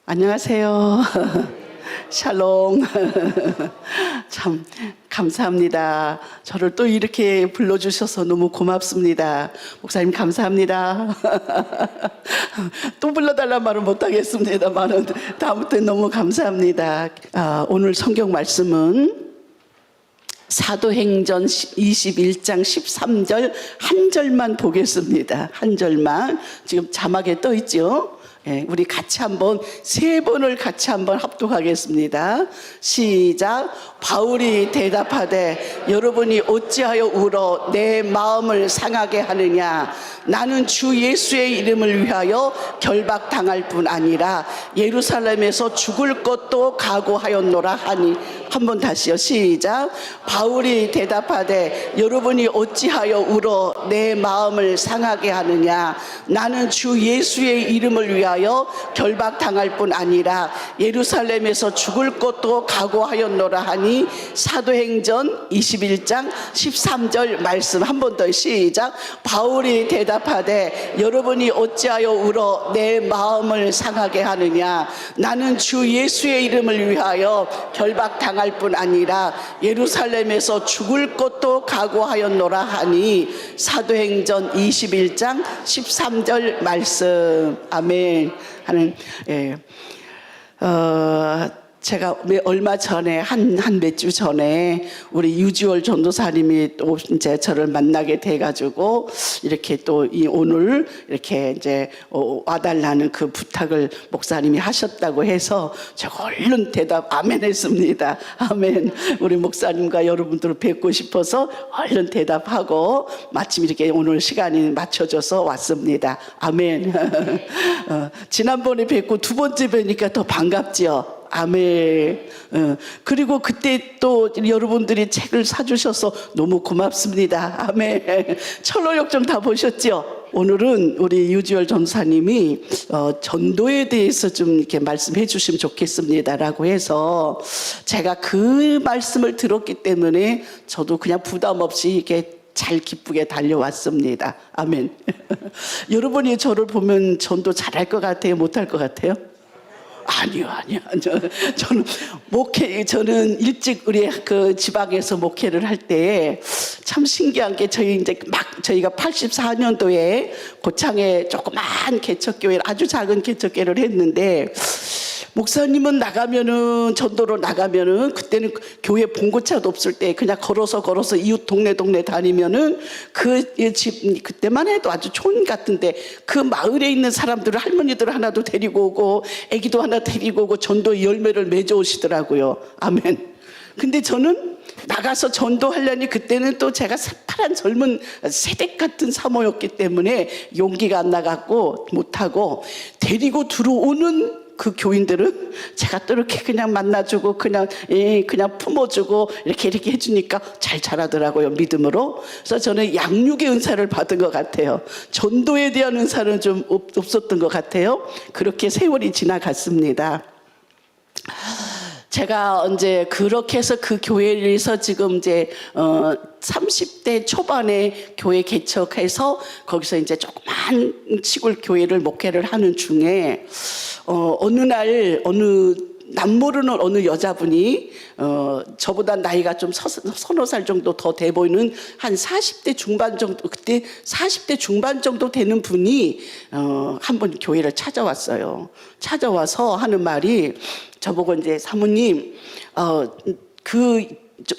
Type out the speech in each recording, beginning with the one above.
안녕하세요. 샬롬. 참 감사합니다. 저를 또 이렇게 불러주셔서 너무 고맙습니다. 목사님 감사합니다. 또 불러달란 말은 못하겠습니다만은 다음부터 너무 감사합니다. 오늘 성경 말씀은 사도행전 21장 13절 한 절만 보겠습니다. 한 절만. 지금 자막에 떠 있죠. 예, 우리 같이 한번 세 번을 같이 한번 합독하겠습니다. 시작. 바울이 대답하되 여러분이 어찌하여 울어 내 마음을 상하게 하느냐. 나는 주 예수의 이름을 위하여 결박당할 뿐 아니라 예루살렘에서 죽을 것도 각오하였노라 하니. 한번 다시요. 시작. 바울이 대답하되 여러분이 어찌하여 울어 내 마음을 상하게 하느냐. 나는 주 예수의 이름을 위하여 결박당할 뿐 아니라 예루살렘에서 죽을 것도 각오하였노라 하니. 사도행전 21장 13절 말씀 한 번 더. 시작. 바울이 대답하되 여러분이 어찌하여 울어 내 마음을 상하게 하느냐. 나는 주 예수의 이름을 위하여 결박당할 뿐 아니라 예루살렘에서 죽을 것도 각오하였노라 하니. 사도행전 21장 13절 말씀. 아멘. 하는 제가 얼마 전에 한 몇 주 전에 우리 유지월 전도사님이 또 이제 저를 만나게 돼가지고 이렇게 또 오늘 이렇게 이제 와달라는 그 부탁을 목사님이 하셨다고 해서 제가 얼른 대답 아멘 했습니다. 아멘. 우리 목사님과 여러분들을 뵙고 싶어서 얼른 대답하고 마침 이렇게 오늘 시간이 맞춰져서 왔습니다. 아멘. 지난번에 뵙고 두 번째 뵈니까 더 반갑지요. 아멘. 그리고 그때 또 여러분들이 책을 사주셔서 너무 고맙습니다. 아멘. 철로역정 다 보셨죠? 오늘은 우리 유지열 전사님이 전도에 대해서 좀 이렇게 말씀해 주시면 좋겠습니다라고 해서 제가 그 말씀을 들었기 때문에 저도 그냥 부담 없이 이렇게 잘 기쁘게 달려왔습니다. 아멘. 여러분이 저를 보면 전도 잘할 것 같아요? 못할 것 같아요? 아니요. 저는 일찍 우리 그 지방에서 목회를 할 때 참 신기한 게 저희가 84년도에 고창에 조그만 개척교회, 아주 작은 개척교회를 했는데 목사님은 나가면은 전도로 나가면은 그때는 교회 봉고차도 없을 때 그냥 걸어서 이웃 동네 다니면은 그 집 그때만 해도 아주 촌 같은데 그 마을에 있는 사람들을 할머니들 하나도 데리고 오고 애기도 하나 데리고 오고 전도 열매를 맺어 오시더라고요. 아멘. 근데 저는 나가서 전도하려니 그때는 또 제가 새파란 젊은 새댁 같은 사모였기 때문에 용기가 안 나갔고 못하고 데리고 들어오는 그 교인들은 제가 또 이렇게 그냥 만나주고 그냥 품어주고 이렇게 해주니까 잘 자라더라고요. 믿음으로. 그래서 저는 양육의 은사를 받은 것 같아요. 전도에 대한 은사는 좀 없었던 것 같아요. 그렇게 세월이 지나갔습니다. 제가 이제 그렇게 해서 그 교회에서 지금 이제 30대 초반에 교회 개척해서 거기서 이제 조그만 시골 교회를 목회를 하는 중에 어느 날 남모르는 어느 여자분이 저보다 나이가 좀 서너 살 정도 더 돼 보이는 한 40대 중반 정도, 그때 40대 중반 정도 되는 분이 한번 교회를 찾아왔어요. 찾아와서 하는 말이 저보고 이제 사모님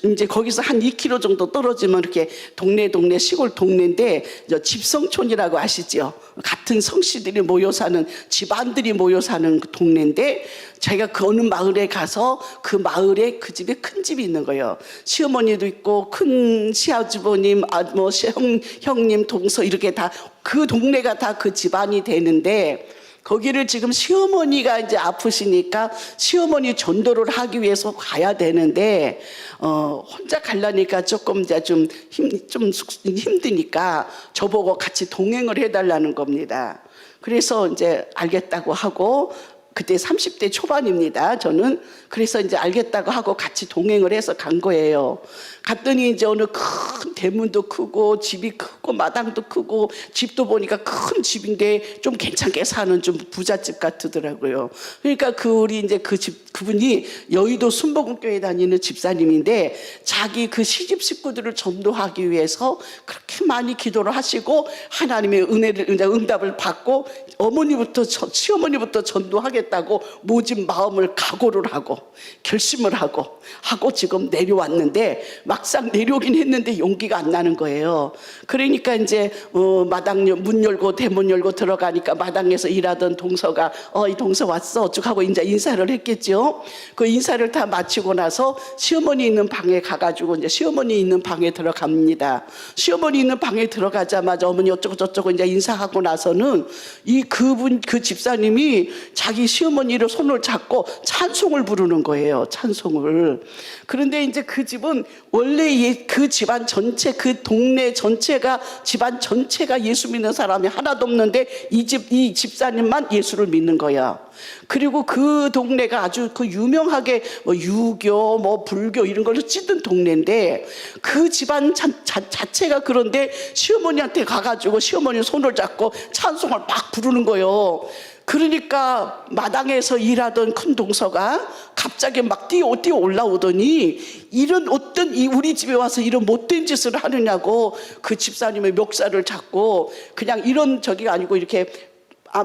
이제 거기서 한 2km 정도 떨어지면 이렇게 동네 시골 동네인데 집성촌이라고 아시죠? 같은 성씨들이 모여 사는 집안들이 모여 사는 그 동네인데 제가 그 어느 마을에 가서 그 마을에 그 집에 큰 집이 있는 거예요. 시어머니도 있고 큰 시아주버님, 형님, 동서 이렇게 다 그 동네가 다 그 집안이 되는데 거기를 지금 시어머니가 이제 아프시니까 시어머니 전도를 하기 위해서 가야 되는데 혼자 가려니까 조금 이제 좀 힘드니까 저보고 같이 동행을 해달라는 겁니다. 그래서 이제 알겠다고 하고 그때 30대 초반입니다. 저는 그래서 이제 알겠다고 하고 같이 동행을 해서 간 거예요. 갔더니 이제 어느 큰 대문도 크고 집이 크고 마당도 크고 집도 보니까 큰 집인데 좀 괜찮게 사는 좀 부잣집 같더라고요. 그러니까 우리 이제 그분이 여의도 순복음교회 다니는 집사님인데 자기 그 시집 식구들을 전도하기 위해서 그렇게 많이 기도를 하시고 하나님의 응답을 받고 시어머니부터 전도하겠다고 모진 마음을 각오를 하고 결심을 하고 지금 내려왔는데 막상 내려오긴 했는데 용기가 안 나는 거예요. 그러니까 이제 마당 문 열고 대문 열고 들어가니까 마당에서 일하던 동서가 이 동서 왔어 어쩌고 하고 이제 인사를 했겠죠. 그 인사를 다 마치고 나서 시어머니 있는 방에 가가지고 이제 시어머니 있는 방에 들어갑니다. 시어머니 있는 방에 들어가자마자 어머니 어쩌고 저쩌고 이제 인사하고 나서는 그 집사님이 자기 시어머니를 손을 잡고 찬송을 부르는 거예요. 찬송을. 그런데 이제 그 집은 원래 그 집안 전체 그 동네 전체가 집안 전체가 예수 믿는 사람이 하나도 없는데 이 집사님만 예수를 믿는 거야. 그리고 그 동네가 아주 그 유명하게 유교 불교 이런 걸로 찌든 동네인데 그 집안 자체가 그런데 시어머니한테 가가지고 시어머니 손을 잡고 찬송을 막 부르는 거예요. 그러니까 마당에서 일하던 큰 동서가 갑자기 막 뛰어 올라오더니 이런 어떤 우리 집에 와서 이런 못된 짓을 하느냐고 그 집사님의 멱살을 잡고 그냥 이런 저기가 아니고 이렇게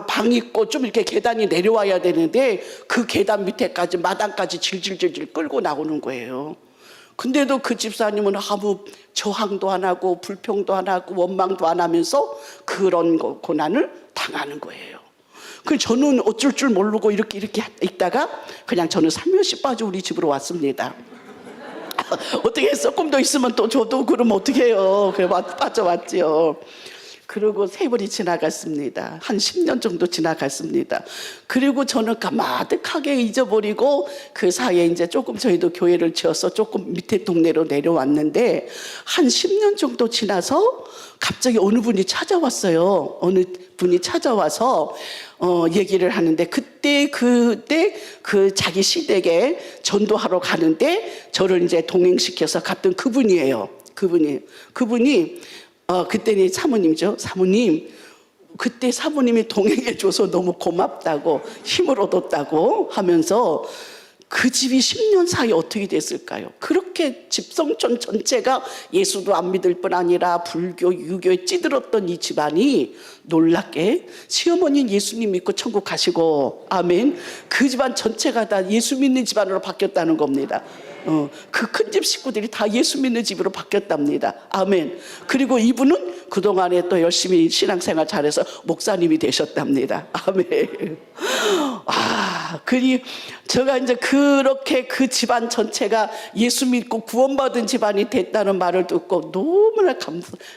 방 있고 좀 이렇게 계단이 내려와야 되는데 그 계단 밑에까지 마당까지 질질질질 끌고 나오는 거예요. 근데도 그 집사님은 아무 저항도 안 하고 불평도 안 하고 원망도 안 하면서 그런 고난을 당하는 거예요. 그 저는 어쩔 줄 모르고 이렇게 있다가 그냥 저는 살며시 빠져 우리 집으로 왔습니다. 어떻게 해서 조금 더 있으면 또 저도 그러면 어떻게 해요. 그래 빠져왔죠. 그리고 세월이 지나갔습니다. 한 10년 정도 지나갔습니다. 그리고 저는 가마득하게 잊어버리고 그 사이에 이제 조금 저희도 교회를 지어서 조금 밑에 동네로 내려왔는데 한 10년 정도 지나서 갑자기 어느 분이 찾아왔어요. 어느 분이 찾아와서 얘기를 하는데 그때 그 자기 시댁에 전도하러 가는데 저를 이제 동행시켜서 갔던 그분이에요. 그분이 그때는 사모님이죠. 사모님, 그때 사모님이 동행해줘서 너무 고맙다고 힘을 얻었다고 하면서 그 집이 10년 사이 어떻게 됐을까요? 그렇게 집성촌 전체가 예수도 안 믿을 뿐 아니라 불교, 유교에 찌들었던 이 집안이 놀랍게 시어머니는 예수님 믿고 천국 가시고 아멘. 그 집안 전체가 다 예수 믿는 집안으로 바뀌었다는 겁니다. 그 큰 집 식구들이 다 예수 믿는 집으로 바뀌었답니다. 아멘. 그리고 이분은 그동안에 또 열심히 신앙생활 잘해서 목사님이 되셨답니다. 아멘. 제가 이제 그렇게 그 집안 전체가 예수 믿고 구원받은 집안이 됐다는 말을 듣고 너무나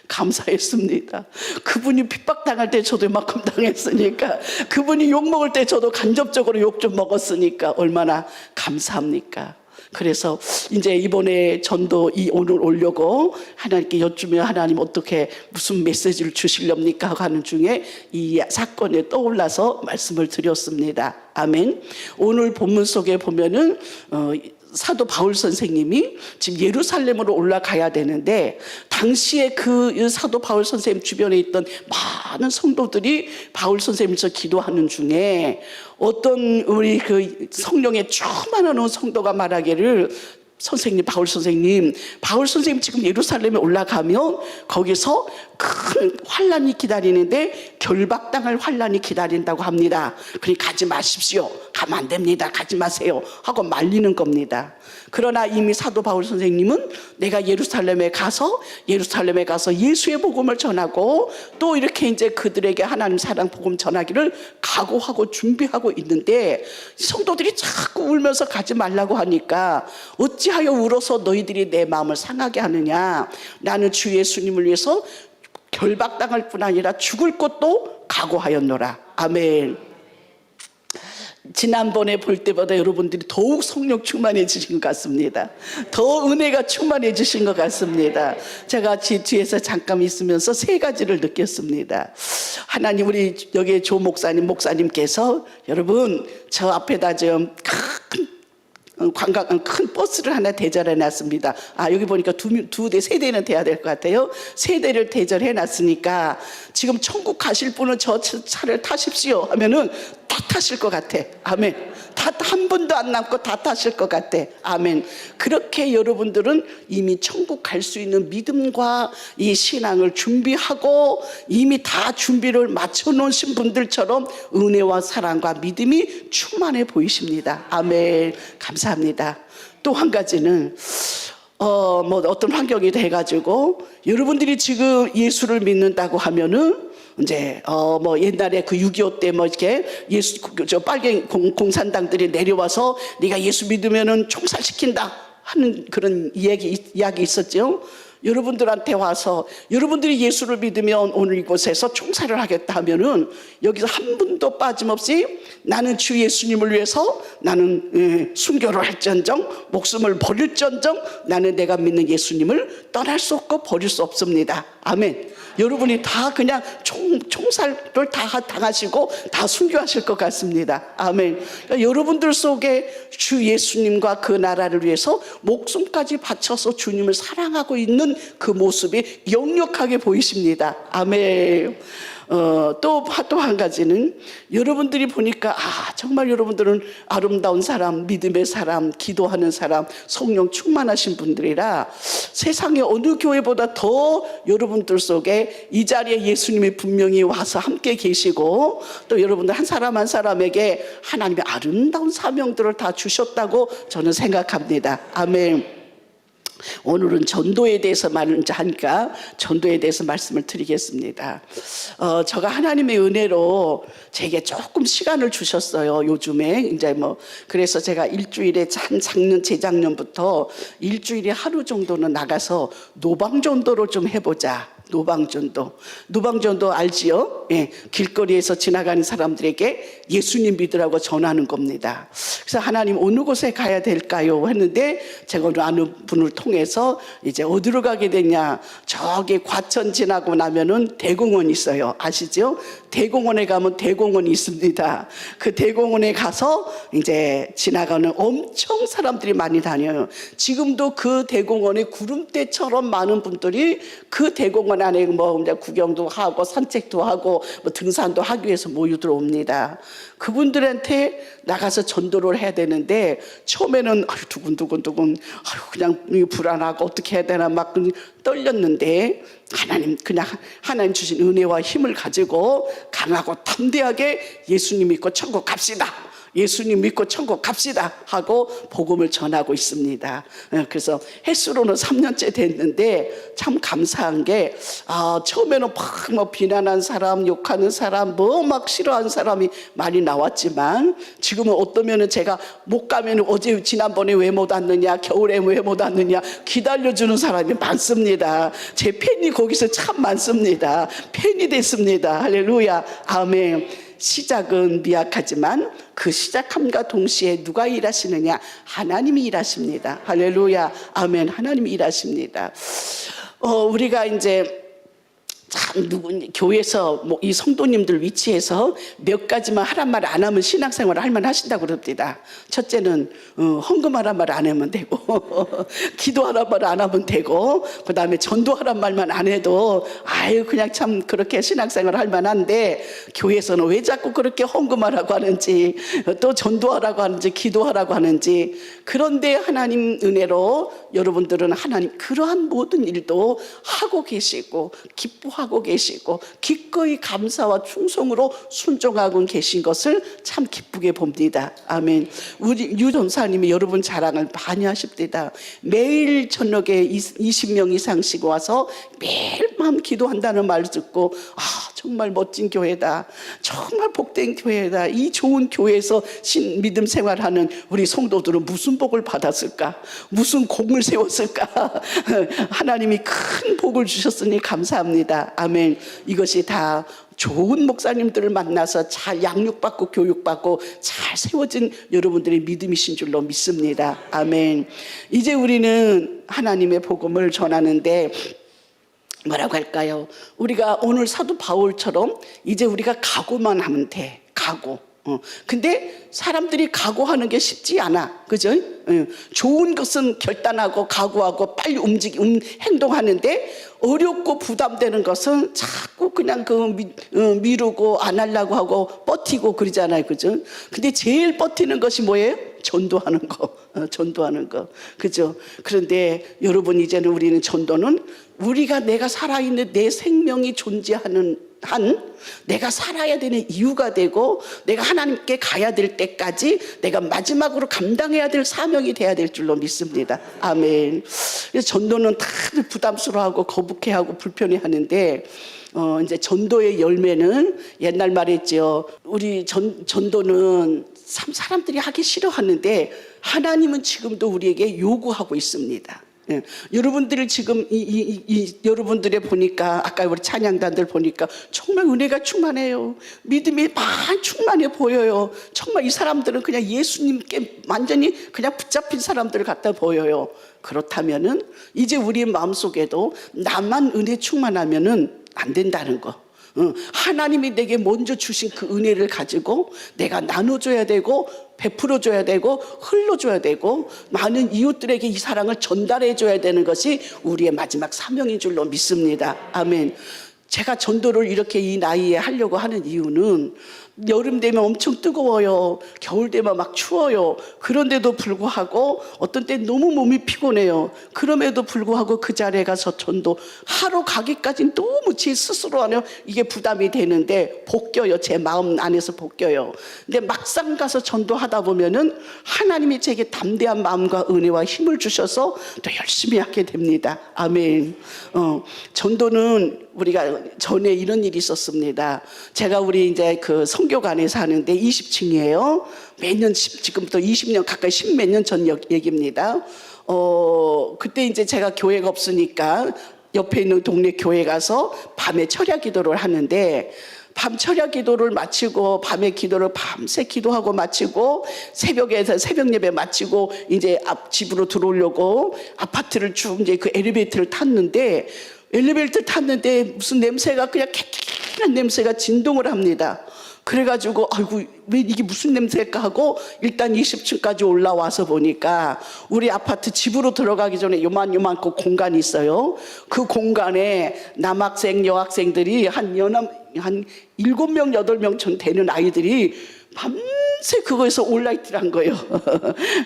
감사했습니다. 그분이 핍박당할 때 저도 이만큼 당했으니까, 그분이 욕먹을 때 저도 간접적으로 욕 좀 먹었으니까 얼마나 감사합니까? 그래서 이제 이번에 전도 오늘 오려고 하나님께 여쭈며 하나님 어떻게 무슨 메시지를 주시렵니까 하는 중에 이 사건에 떠올라서 말씀을 드렸습니다. 아멘. 오늘 본문 속에 보면은 사도 바울 선생님이 지금 예루살렘으로 올라가야 되는데 당시에 그 사도 바울 선생님 주변에 있던 많은 성도들이 바울 선생님께서 기도하는 중에 어떤 우리 그 성령에 충만한 성도가 말하기를 바울 선생님 지금 예루살렘에 올라가면 거기서 큰 환란이 기다리는데 결박당할 환란이 기다린다고 합니다. 그러니 가지 마십시오. 가면 안 됩니다. 가지 마세요. 하고 말리는 겁니다. 그러나 이미 사도 바울 선생님은 내가 예루살렘에 가서 예수의 복음을 전하고 또 이렇게 이제 그들에게 하나님 사랑 복음 전하기를 각오하고 준비하고 있는데 성도들이 자꾸 울면서 가지 말라고 하니까 어찌하여 울어서 너희들이 내 마음을 상하게 하느냐. 나는 주 예수님을 위해서 결박당할 뿐 아니라 죽을 것도 각오하였노라. 아멘. 지난번에 볼 때보다 여러분들이 더욱 성령 충만해지신 것 같습니다. 더 은혜가 충만해지신 것 같습니다. 제가 뒤에서 잠깐 있으면서 세 가지를 느꼈습니다. 하나님, 우리 여기 조 목사님께서 여러분 저 앞에다 좀 큰 버스를 하나 대절해 놨습니다. 여기 보니까 세 대는 돼야 될 것 같아요. 세 대를 대절해 놨으니까 지금 천국 가실 분은 저 차를 타십시오 하면은 다 타실 것 같아. 아멘. 다 한 분도 안 남고 다 타실 것 같아. 아멘. 그렇게 여러분들은 이미 천국 갈 수 있는 믿음과 이 신앙을 준비하고 이미 다 준비를 마쳐 놓으신 분들처럼 은혜와 사랑과 믿음이 충만해 보이십니다. 아멘. 감사합니다. 또 한 가지는 어떤 환경이 돼가지고 여러분들이 지금 예수를 믿는다고 하면은 이제 옛날에 그 6.25 때 이렇게 빨갱이 공산당들이 내려와서 네가 예수 믿으면은 총살시킨다 하는 그런 이야기 있었죠. 여러분들한테 와서 여러분들이 예수를 믿으면 오늘 이곳에서 총살을 하겠다 하면은 여기서 한 분도 빠짐없이 나는 주 예수님을 위해서 나는 순교를 할지언정 목숨을 버릴지언정 나는 내가 믿는 예수님을 떠날 수 없고 버릴 수 없습니다. 아멘. 여러분이 다 그냥 총살을 다 당하시고 다 순교하실 것 같습니다. 아멘. 그러니까 여러분들 속에 주 예수님과 그 나라를 위해서 목숨까지 바쳐서 주님을 사랑하고 있는 그 모습이 역력하게 보이십니다. 아멘. 또 한 가지는 여러분들이 보니까 정말 여러분들은 아름다운 사람, 믿음의 사람, 기도하는 사람, 성령 충만하신 분들이라 세상의 어느 교회보다 더 여러분들 속에 이 자리에 예수님이 분명히 와서 함께 계시고 또 여러분들 한 사람 한 사람에게 하나님의 아름다운 사명들을 다 주셨다고 저는 생각합니다. 아멘. 오늘은 전도에 대해서 하니까 전도에 대해서 말씀을 드리겠습니다. 제가 하나님의 은혜로 제게 조금 시간을 주셨어요. 요즘에 이제 그래서 제가 일주일에 재작년부터 일주일에 하루 정도는 나가서 노방전도를 좀 해보자. 노방전도 알지요? 예, 길거리에서 지나가는 사람들에게 예수님 믿으라고 전하는 겁니다. 그래서 하나님 어느 곳에 가야 될까요? 했는데 제가 어느 분을 통해서 이제 어디로 가게 되냐? 저기 과천 지나고 나면은 대공원 있어요. 아시죠? 대공원에 가면 대공원이 있습니다. 그 대공원에 가서 이제 지나가는 엄청 사람들이 많이 다녀요. 지금도 그 대공원에 구름대처럼 많은 분들이 그 대공원 안에 이제 구경도 하고 산책도 하고 등산도 하기 위해서 모여들 옵니다. 그분들한테 나가서 전도를 해야 되는데 처음에는 두근두근 그냥 불안하고 어떻게 해야 되나 막 떨렸는데 하나님 주신 은혜와 힘을 가지고 강하고 담대하게 예수님 믿고 천국 갑시다. 예수님 믿고 천국 갑시다 하고 복음을 전하고 있습니다. 그래서 횟수로는 3년째 됐는데 참 감사한 게 처음에는 막 비난한 사람, 욕하는 사람, 막 싫어하는 사람이 많이 나왔지만 지금은 어떠면은 제가 못 가면 지난번에 왜 못 왔느냐, 겨울에 왜 못 왔느냐 기다려주는 사람이 많습니다. 제 팬이 거기서 참 많습니다. 팬이 됐습니다. 할렐루야. 아멘. 시작은 미약하지만 그 시작함과 동시에 누가 일하시느냐? 하나님이 일하십니다. 할렐루야. 아멘. 하나님이 일하십니다. 우리가 이제 교회에서 이 성도님들 위치에서 몇 가지만 하란 말 안 하면 신앙생활을 할만 하신다고 그럽니다. 첫째는 헌금하란 말 안 하면 되고 기도하란 말 안 하면 되고 그 다음에 전도하란 말만 안 해도 그냥 참 그렇게 신앙생활을 할만 한데 교회에서는 왜 자꾸 그렇게 헌금하라고 하는지 또 전도하라고 하는지 기도하라고 하는지. 그런데 하나님 은혜로 여러분들은 하나님 그러한 모든 일도 하고 계시고 기뻐하고 계시고 기꺼이 감사와 충성으로 순종하고 계신 것을 참 기쁘게 봅니다. 아멘. 우리 유 전사님이 여러분 자랑을 많이 하십니다. 매일 저녁에 20명 이상씩 와서 매일 밤 기도한다는 말 듣고 정말 멋진 교회다. 정말 복된 교회다. 이 좋은 교회에서 믿음 생활하는 우리 성도들은 무슨 복을 받았을까? 무슨 공을 세웠을까? 하나님이 큰 복을 주셨으니 감사합니다. 아멘. 이것이 다 좋은 목사님들을 만나서 잘 양육받고 교육받고 잘 세워진 여러분들의 믿음이신 줄로 믿습니다. 아멘. 이제 우리는 하나님의 복음을 전하는데 뭐라고 할까요? 우리가 오늘 사도 바울처럼 이제 우리가 각오만 하면 돼. 각오. 근데 사람들이 각오하는 게 쉽지 않아. 그죠? 좋은 것은 결단하고 각오하고 빨리 행동하는데 어렵고 부담되는 것은 자꾸 그냥 미루고 안 하려고 하고 버티고 그러잖아요. 그죠? 근데 제일 버티는 것이 뭐예요? 전도하는 거. 전도하는 거. 그죠? 그런데 여러분, 이제는 우리는 전도는 내가 살아있는 내 생명이 존재하는 내가 살아야 되는 이유가 되고 내가 하나님께 가야 될 때까지 내가 마지막으로 감당해야 될 사명이 돼야 될 줄로 믿습니다. 아멘. 그래서 전도는 다들 부담스러워하고 거북해하고 불편해하는데 이제 전도의 열매는 옛날 말했죠. 우리 전도는 사람들이 하기 싫어하는데 하나님은 지금도 우리에게 요구하고 있습니다. 예. 여러분들을 지금 여러분들의 보니까 아까 우리 찬양단들 보니까 정말 은혜가 충만해요. 믿음이 충만해 보여요. 정말 이 사람들은 그냥 예수님께 완전히 그냥 붙잡힌 사람들 같아 보여요. 그렇다면은 이제 우리의 마음속에도 나만 은혜 충만하면은 안 된다는 거. 하나님이 내게 먼저 주신 그 은혜를 가지고 내가 나눠줘야 되고 베풀어줘야 되고 흘러줘야 되고 많은 이웃들에게 이 사랑을 전달해줘야 되는 것이 우리의 마지막 사명인 줄로 믿습니다. 아멘. 제가 전도를 이렇게 이 나이에 하려고 하는 이유는 여름 되면 엄청 뜨거워요. 겨울 되면 막 추워요. 그런데도 불구하고 어떤 때 너무 몸이 피곤해요. 그럼에도 불구하고 그 자리에 가서 전도하러 가기까지는 너무 제 스스로 하면 이게 부담이 되는데 벗겨요. 제 마음 안에서 벗겨요. 근데 막상 가서 전도하다 보면은 하나님이 제게 담대한 마음과 은혜와 힘을 주셔서 또 열심히 하게 됩니다. 아멘. 전도는 우리가 전에 이런 일이 있었습니다. 제가 우리 이제 그 성교관에 사는데 20층이에요. 매년 지금부터 20년 가까이 10몇 년 전 얘기입니다. 그때 이제 제가 교회가 없으니까 옆에 있는 동네 교회 가서 밤에 철야 기도를 하는데 밤 철야 기도를 마치고 밤에 기도를 밤새 기도하고 마치고 새벽에서 새벽 예배 마치고 이제 집으로 들어오려고 아파트를 쭉 이제 그 엘리베이터를 탔는데 무슨 냄새가 그냥 쾌쾌한 냄새가 진동을 합니다. 그래가지고 아이고 왜 이게 무슨 냄새일까 하고 일단 20층까지 올라와서 보니까 우리 아파트 집으로 들어가기 전에 요만큼 공간이 있어요. 그 공간에 남학생 여학생들이 한 7명 8명 전 되는 아이들이 밤새 그거에서 올라있더란 거예요.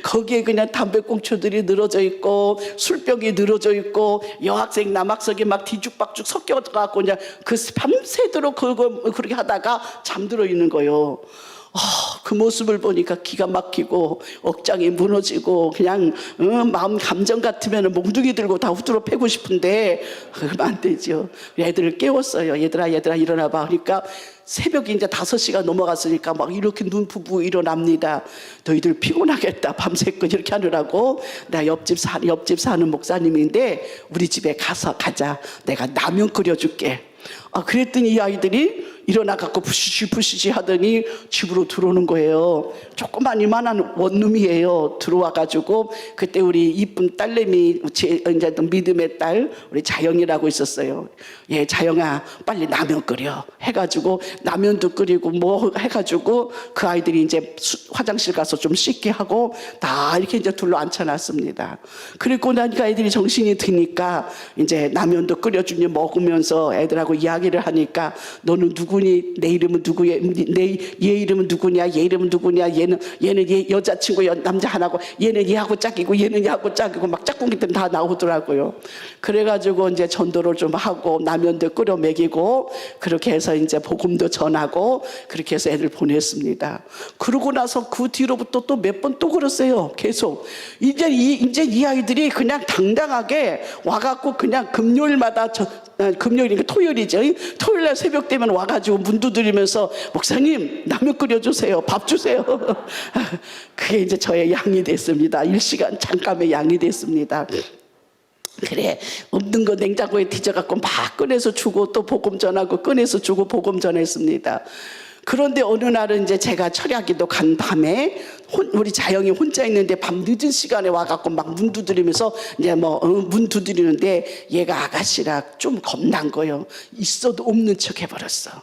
거기에 그냥 담배꽁초들이 늘어져 있고 술병이 늘어져 있고 여학생 남학생이 막 뒤죽박죽 섞여갖고 그냥 그 밤새도록 그렇게 하다가 잠들어 있는 거예요. 그 모습을 보니까 기가 막히고 억장이 무너지고 그냥 마음 감정 같으면 몽둥이 들고 다 후드로 패고 싶은데 그러면 안 되죠. 애들을 깨웠어요. 얘들아 일어나봐. 그러니까 새벽이 이제 5시가 넘어갔으니까 막 이렇게 눈 부부 일어납니다. 너희들 피곤하겠다. 밤새껏 이렇게 하느라고. 나 옆집 사는 목사님인데 우리 집에 가자. 내가 라면 끓여줄게. 그랬더니 이 아이들이 일어나갖고 부시시 하더니 집으로 들어오는 거예요. 조그만 이만한 원룸이에요. 들어와가지고 그때 우리 이쁜 딸내미 이제 믿음의 딸 우리 자영이라고 있었어요. 예, 자영아 빨리 라면 끓여 해가지고 라면도 끓이고 뭐 해가지고 그 아이들이 이제 화장실 가서 좀 씻게 하고 다 이렇게 이제 둘러 앉혀놨습니다. 그리고 나니까 애들이 정신이 드니까 이제 라면도 끓여주니 먹으면서 애들하고 이야기를 하니까 너는 누구니? 내 이름은 누구야? 얘 이름은 누구냐? 얘 이름은 누구냐? 얘는 얘 여자친구 남자 하나고 얘는 얘하고 짝이고 얘는 얘하고 짝이고 막 짝꿍이들 다 나오더라고요. 그래가지고 이제 전도를 좀 하고 라면도 끓여 먹이고 그렇게 해서 이제 복음도 전하고 그렇게 해서 애들 보냈습니다. 그러고 나서 그 뒤로부터 또 몇 번 또 그랬어요. 계속 이제 이 아이들이 그냥 당당하게 와갖고 그냥 금요일마다 금요일이니까 토요일이죠. 토요일 날 새벽 되면 와가지고 문 두드리면서 목사님 라면 끓여주세요. 밥 주세요. 그게 이제 저의 양이 됐습니다. 일시간 잠깐의 양이 됐습니다. 그래 없는 거 냉장고에 뒤져갖고 막 꺼내서 주고 또 복음 전하고 꺼내서 주고 복음 전했습니다. 그런데 어느 날은 이제 제가 철야기도 간 밤에 우리 자영이 혼자 있는데 밤 늦은 시간에 와갖고 막 문 두드리면서 이제 문 두드리는데 얘가 아가씨라 좀 겁난 거예요. 있어도 없는 척 해버렸어.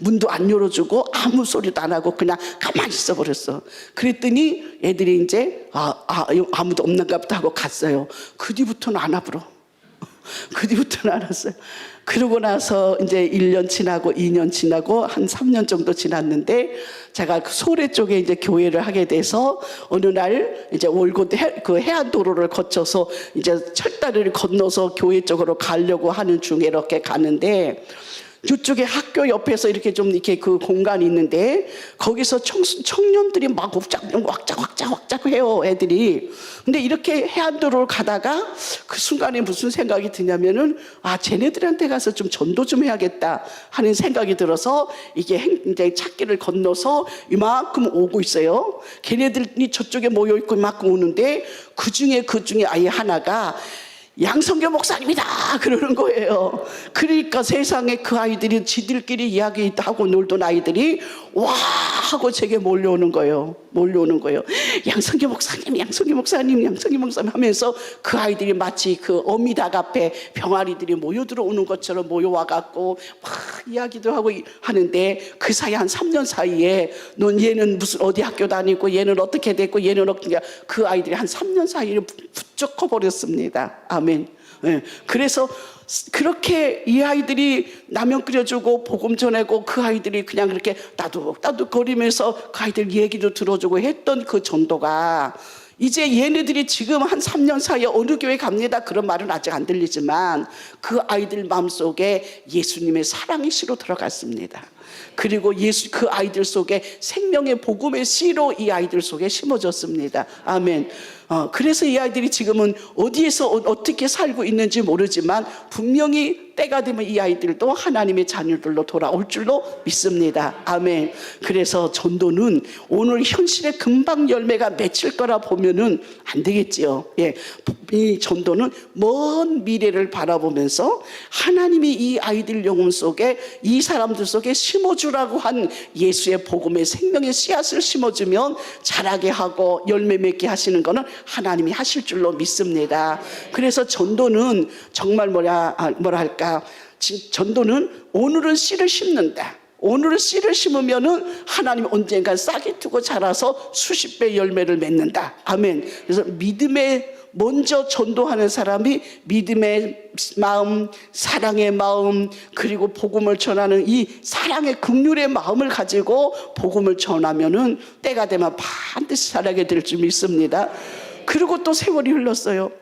문도 안 열어주고 아무 소리도 안 하고 그냥 가만히 있어버렸어. 그랬더니 애들이 이제 아무도 없는가 보다 하고 갔어요. 그 뒤부터는 안 와버려. 그 뒤부터는 안 왔어요. 그러고 나서 이제 1년 지나고 2년 지나고 한 3년 정도 지났는데 제가 그 소래 쪽에 이제 교회를 하게 돼서 어느 날 이제 올곧 그 해안도로를 거쳐서 이제 철다리를 건너서 교회 쪽으로 가려고 하는 중에 이렇게 가는데 이쪽에 학교 옆에서 이렇게 좀 이렇게 그 공간이 있는데 거기서 청년들이 막 왁작 해요, 애들이. 근데 이렇게 해안도로를 가다가 그 순간에 무슨 생각이 드냐면은 쟤네들한테 가서 좀 전도 좀 해야겠다 하는 생각이 들어서 이게 이제 찾기를 건너서 이만큼 오고 있어요. 걔네들이 저쪽에 모여 있고 이만큼 오는데 그 중에 아예 하나가 양성교 목사님이다 그러는 거예요. 그러니까 세상에 그 아이들이 지들끼리 이야기하고 놀던 아이들이 와 하고 제게 몰려오는 거예요. 양성교 목사님 하면서 그 아이들이 마치 그 어미닭 앞에 병아리들이 모여 들어오는 것처럼 모여와갖고 막 이야기도 하고 하는데 그 사이 한 3년 사이에 얘는 무슨 어디 학교 다니고 얘는 어떻게 됐고 얘는 어떻게, 그 아이들이 한 3년 사이를 부쩍 커버렸습니다. 아멘. 네. 그래서 그렇게 이 아이들이 라면 끓여주고 복음 전하고 그 아이들이 그냥 그렇게 따둑따둑 거리면서 그 아이들 얘기도 들어주고 했던 그 전도가 이제 얘네들이 지금 한 3년 사이에 어느 교회 갑니다 그런 말은 아직 안 들리지만 그 아이들 마음속에 예수님의 사랑의 씨로 들어갔습니다. 그리고 그 아이들 속에 생명의 복음의 씨로 이 아이들 속에 심어졌습니다. 아멘. 그래서 이 아이들이 지금은 어디에서 어떻게 살고 있는지 모르지만 분명히 때가 되면 이 아이들도 하나님의 자녀들로 돌아올 줄로 믿습니다. 아멘. 그래서 전도는 오늘 현실에 금방 열매가 맺힐 거라 보면은 안 되겠지요. 예. 이 전도는 먼 미래를 바라보면서 하나님이 이 아이들 영혼 속에 이 사람들 속에 심어주라고 한 예수의 복음의 생명의 씨앗을 심어주면 자라게 하고 열매 맺게 하시는 거는 하나님이 하실 줄로 믿습니다. 그래서 전도는 정말 뭐랄까 전도는 오늘은 씨를 심는다. 오늘은 씨를 심으면은 하나님 언젠가 싹이 트고 자라서 수십 배 열매를 맺는다. 아멘. 그래서 믿음에 먼저 전도하는 사람이 믿음의 마음, 사랑의 마음, 그리고 복음을 전하는 이 사랑의 긍휼의 마음을 가지고 복음을 전하면은 때가 되면 반드시 자라게 될 줄 믿습니다. 그리고 또 세월이 흘렀어요.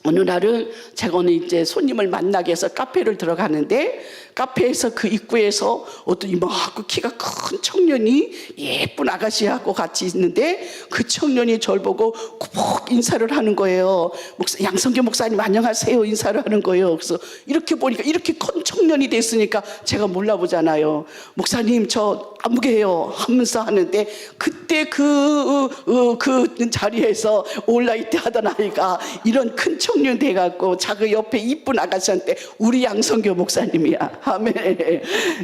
어느 날은 제가 이제 손님을 만나기 위해서 카페를 들어가는데 카페에서 그 입구에서 어떤 이만큼 키가 큰 청년이 예쁜 아가씨하고 같이 있는데 그 청년이 저를 보고 꼭 인사를 하는 거예요. 양성교 목사님 안녕하세요 인사를 하는 거예요. 그래서 이렇게 보니까 이렇게 큰 청년이 됐으니까 제가 몰라보잖아요. 목사님 저 아무개요 하면서 하는데 그때 그 자리에서 올라이때 하던 아이가 이런 큰 청년 돼갖고 자기 옆에 이쁜 아가씨한테 우리 양성교 목사님이야. 아멘.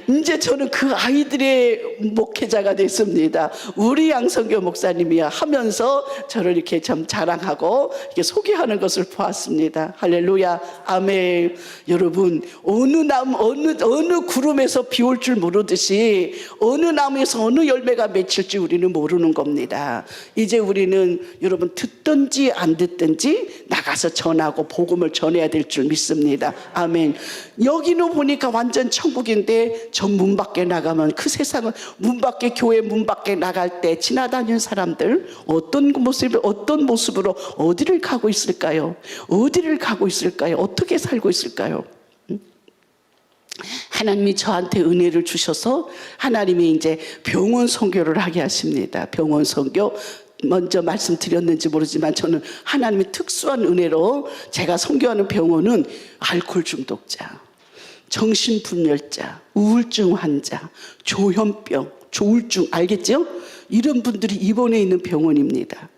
이제 저는 그 아이들의 목회자가 됐습니다. 우리 양성교 목사님이야 하면서 저를 이렇게 참 자랑하고 이렇게 소개하는 것을 보았습니다. 할렐루야. 아멘. 여러분 어느 구름에서 비 올 줄 모르듯이 어느 나무에서 어느 열매가 맺힐지 우리는 모르는 겁니다. 이제 우리는 여러분 듣든지 안 듣든지 나가서 전하고 복음을 전해야 될 줄 믿습니다. 아멘. 여기는 보니까 완전 천국인데 저 문 밖에 나가면 그 세상은 문 밖에 교회 문 밖에 나갈 때 지나다니는 사람들 어떤 모습으로 어디를 가고 있을까요? 어떻게 살고 있을까요? 하나님이 저한테 은혜를 주셔서 하나님이 이제 병원 선교를 하게 하십니다. 병원 선교 먼저 말씀드렸는지 모르지만 저는 하나님의 특수한 은혜로 제가 선교하는 병원은 알코올 중독자, 정신분열자, 우울증 환자, 조현병, 조울증 알겠죠? 이런 분들이 입원해 있는 병원입니다.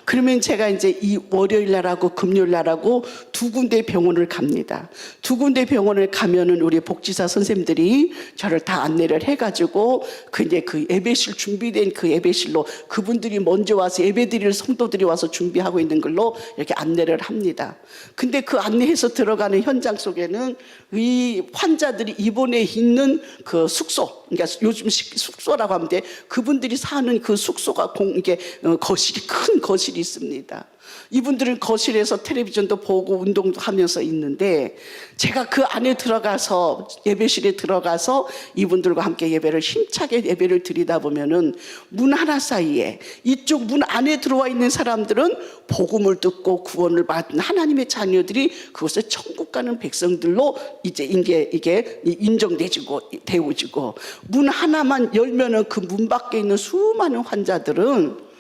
그러면 제가 이제 이 월요일 날하고 금요일 날하고 두 군데 병원을 갑니다. 두 군데 병원을 가면은 우리 복지사 선생님들이 저를 다 안내를 해가지고 이제 그 예배실 준비된 그 예배실로 그분들이 먼저 와서 예배드릴 성도들이 와서 준비하고 있는 걸로 이렇게 안내를 합니다. 근데 그 안내해서 들어가는 현장 속에는 이 환자들이 입원해 있는 그 숙소, 그러니까 요즘 숙소라고 하면 돼. 그분들이 사는 그 숙소가 이게 거실이 큰 거실이 있습니다. 이분들은 거실에서 텔레비전도 보고 운동도 하면서 있는데 제가 그 안에 들어가서 예배실에 들어가서 이분들과 함께 예배를 힘차게 예배를 드리다 보면은 문 하나 사이에 이쪽 문 안에 들어와 있는 사람들은 복음을 듣고 구원을 받은 하나님의 자녀들이 그것을 천국 가는 백성들로 이제 이게 인정되지고 되어지고 문 하나만 열면은 그 문 밖에 있는 수많은 환자들은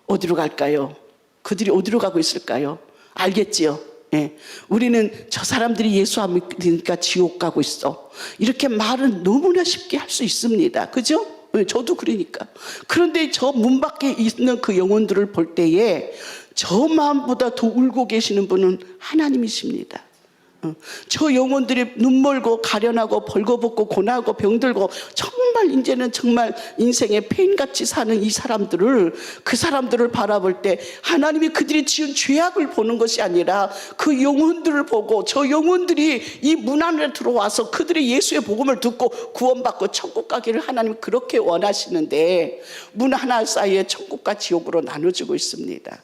어디로 갈까요? 그들이 어디로 가고 있을까요? 알겠지요? 예. 우리는 저 사람들이 예수 안 믿으니까 지옥 가고 있어. 이렇게 말은 너무나 쉽게 할 수 있습니다. 그죠? 예, 저도 그러니까. 그런데 저 문 밖에 있는 그 영혼들을 볼 때에 저 마음보다 더 울고 계시는 분은 하나님이십니다. 저 영혼들이 눈멀고 가련하고 벌거벗고 고나고 병들고 정말 이제는 정말 인생의 페인같이 사는 이 사람들을 그 사람들을 바라볼 때 하나님이 그들이 지은 죄악을 보는 것이 아니라 그 영혼들을 보고 저 영혼들이 이 문 안에 들어와서 그들이 예수의 복음을 듣고 구원받고 천국 가기를 하나님이 그렇게 원하시는데 문 하나 사이에 천국과 지옥으로 나눠지고 있습니다.